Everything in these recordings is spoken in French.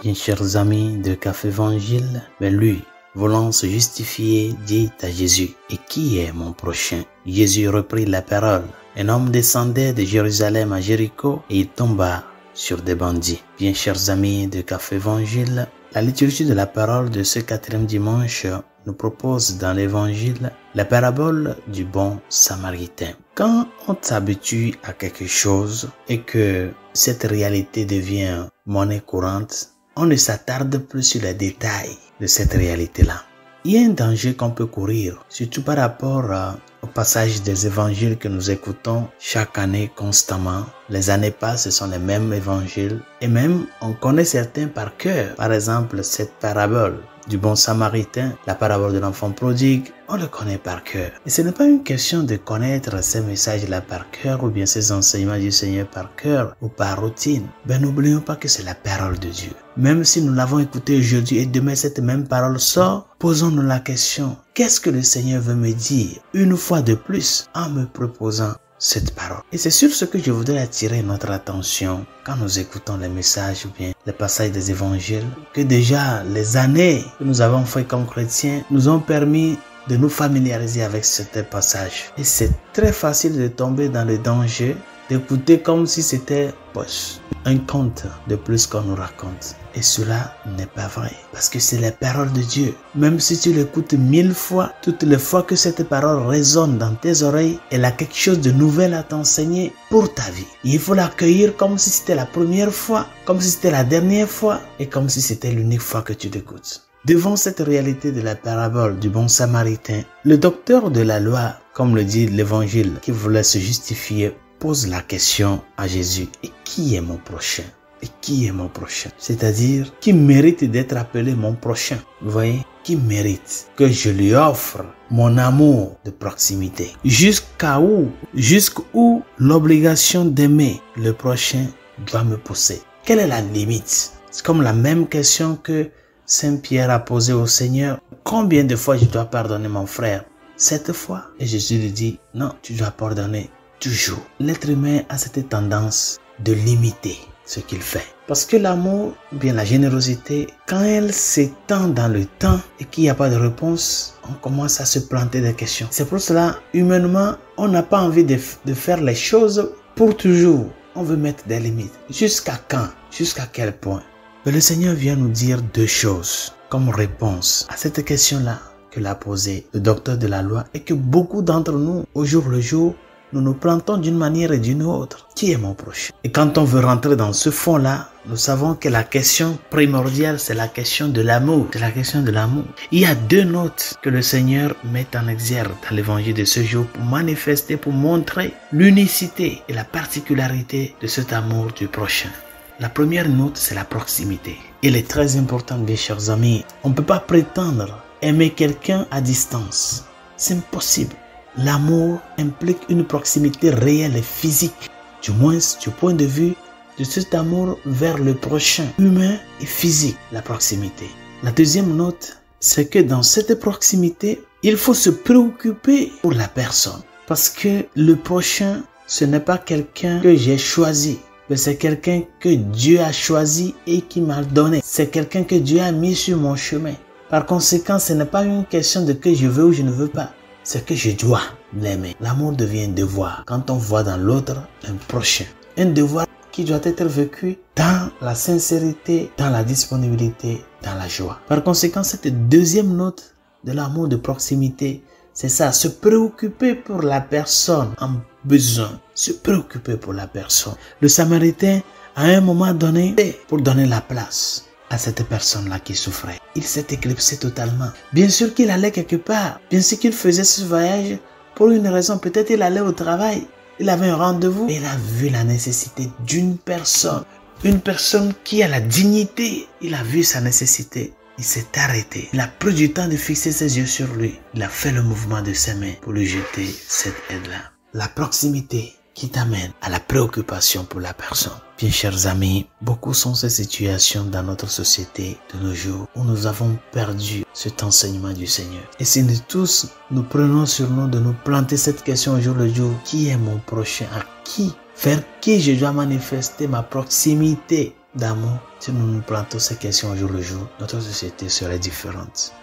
Bien chers amis de Café Évangile, mais lui, voulant se justifier, dit à Jésus, « Et qui est mon prochain ?» Jésus reprit la parole. Un homme descendait de Jérusalem à Jéricho et il tomba sur des bandits. Bien chers amis de Café Évangile, la liturgie de la parole de ce 4e dimanche nous propose dans l'Évangile la parabole du bon samaritain. Quand on s'habitue à quelque chose et que cette réalité devient monnaie courante, on ne s'attarde plus sur les détails de cette réalité-là. Il y a un danger qu'on peut courir, surtout par rapport au passage des évangiles que nous écoutons chaque année constamment. Les années passent, ce sont les mêmes évangiles et même on connaît certains par cœur. Par exemple, cette parabole du bon samaritain, la parabole de l'enfant prodigue, on le connaît par cœur. Et ce n'est pas une question de connaître ces messages-là par cœur ou bien ces enseignements du Seigneur par cœur ou par routine. Ben n'oublions pas que c'est la parole de Dieu. Même si nous l'avons écoutée aujourd'hui et demain cette même parole sort, posons-nous la question, qu'est-ce que le Seigneur veut me dire une fois de plus en me proposant cette parole? Et c'est sur ce que je voudrais attirer notre attention quand nous écoutons les messages ou bien les passages des évangiles, que déjà les années que nous avons fait comme chrétiens nous ont permis de nous familiariser avec ce passage. Et c'est très facile de tomber dans le danger d'écouter comme si c'était un conte de plus qu'on nous raconte. Et cela n'est pas vrai, parce que c'est la parole de Dieu. Même si tu l'écoutes 1000 fois, toutes les fois que cette parole résonne dans tes oreilles, elle a quelque chose de nouvel à t'enseigner pour ta vie. Et il faut l'accueillir comme si c'était la première fois, comme si c'était la dernière fois, et comme si c'était l'unique fois que tu l'écoutes. Devant cette réalité de la parabole du bon samaritain, le docteur de la loi, comme le dit l'évangile, qui voulait se justifier, pose la question à Jésus, « Et qui est mon prochain ?» Et qui est mon prochain? C'est-à-dire, qui mérite d'être appelé mon prochain? Vous voyez? Qui mérite que je lui offre mon amour de proximité? Jusqu'où l'obligation d'aimer le prochain doit me pousser? Quelle est la limite? C'est comme la même question que Saint Pierre a posée au Seigneur. Combien de fois je dois pardonner mon frère? 7 fois? Et Jésus lui dit, non, tu dois pardonner toujours. L'être humain a cette tendance de limiter ce qu'il fait. Parce que l'amour, bien la générosité, quand elle s'étend dans le temps et qu'il n'y a pas de réponse, on commence à se planter des questions. C'est pour cela, humainement, on n'a pas envie de faire les choses pour toujours. On veut mettre des limites. Jusqu'à quand? Jusqu'à quel point? Mais le Seigneur vient nous dire 2 choses comme réponse à cette question-là que l'a posée le docteur de la loi et que beaucoup d'entre nous, au jour le jour, nous nous plantons d'une manière et d'une autre. Qui est mon prochain? Et quand on veut rentrer dans ce fond-là, nous savons que la question primordiale, c'est la question de l'amour. C'est la question de l'amour. Il y a 2 notes que le Seigneur met en exergue dans l'évangile de ce jour pour manifester, pour montrer l'unicité et la particularité de cet amour du prochain. La première note, c'est la proximité. Elle est très importante, mes chers amis. On ne peut pas prétendre aimer quelqu'un à distance. C'est impossible. L'amour implique une proximité réelle et physique, du moins du point de vue de cet amour vers le prochain, humain et physique, la proximité. La deuxième note, c'est que dans cette proximité, il faut se préoccuper pour la personne. Parce que le prochain, ce n'est pas quelqu'un que j'ai choisi, mais c'est quelqu'un que Dieu a choisi et qui m'a donné. C'est quelqu'un que Dieu a mis sur mon chemin. Par conséquent, ce n'est pas une question de que je veux ou je ne veux pas. C'est que je dois l'aimer. L'amour devient un devoir quand on voit dans l'autre un prochain. Un devoir qui doit être vécu dans la sincérité, dans la disponibilité, dans la joie. Par conséquent, cette deuxième note de l'amour de proximité, c'est ça, se préoccuper pour la personne en besoin. Se préoccuper pour la personne. Le Samaritain, à un moment donné, pour donner la place à cette personne-là qui souffrait. Il s'est éclipsé totalement. Bien sûr qu'il allait quelque part. Bien sûr qu'il faisait ce voyage pour une raison. Peut-être il allait au travail. Il avait un rendez-vous. Il a vu la nécessité d'une personne. Une personne qui a la dignité. Il a vu sa nécessité. Il s'est arrêté. Il a pris du temps de fixer ses yeux sur lui. Il a fait le mouvement de ses mains pour lui jeter cette aide-là. La proximité qui t'amène à la préoccupation pour la personne. Bien chers amis, beaucoup sont ces situations dans notre société de nos jours où nous avons perdu cet enseignement du Seigneur. Et si nous tous, nous prenons sur nous de nous planter cette question au jour le jour, qui est mon prochain? À qui? Vers qui je dois manifester ma proximité? d'amour, si nous nous plantons ces questions au jour le jour, notre société serait différente.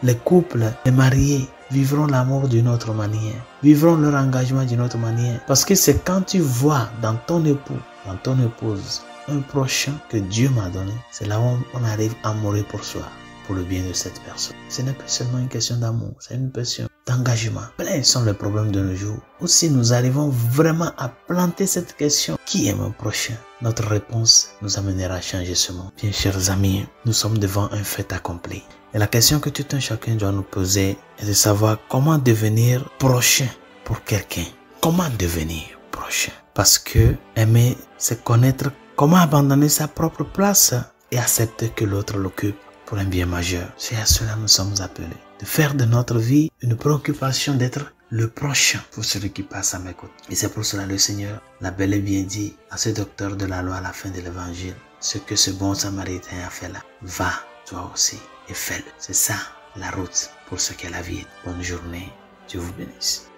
Les couples, les mariés, vivront l'amour d'une autre manière, vivront leur engagement d'une autre manière. Parce que c'est quand tu vois dans ton époux, dans ton épouse, un prochain que Dieu m'a donné, c'est là où on arrive à mourir pour soi, pour le bien de cette personne. Ce n'est pas seulement une question d'amour, c'est une question d'engagement. Plein sont les problèmes de nos jours. Ou si nous arrivons vraiment à planter cette question, qui est mon prochain? Notre réponse nous amènera à changer ce monde. Bien, chers amis, nous sommes devant un fait accompli. Et la question que tout un chacun doit nous poser est de savoir comment devenir prochain pour quelqu'un. Comment devenir prochain? Parce que aimer, c'est connaître comment abandonner sa propre place et accepter que l'autre l'occupe pour un bien majeur. C'est à cela que nous sommes appelés. De faire de notre vie une préoccupation d'être le prochain pour celui qui passe à mes côtés. Et c'est pour cela le Seigneur l'a bel et bien dit à ce docteur de la loi à la fin de l'évangile. Ce que ce bon samaritain a fait là, va toi aussi et fais-le. C'est ça la route pour ce qu'est la vie. Bonne journée. Dieu vous bénisse.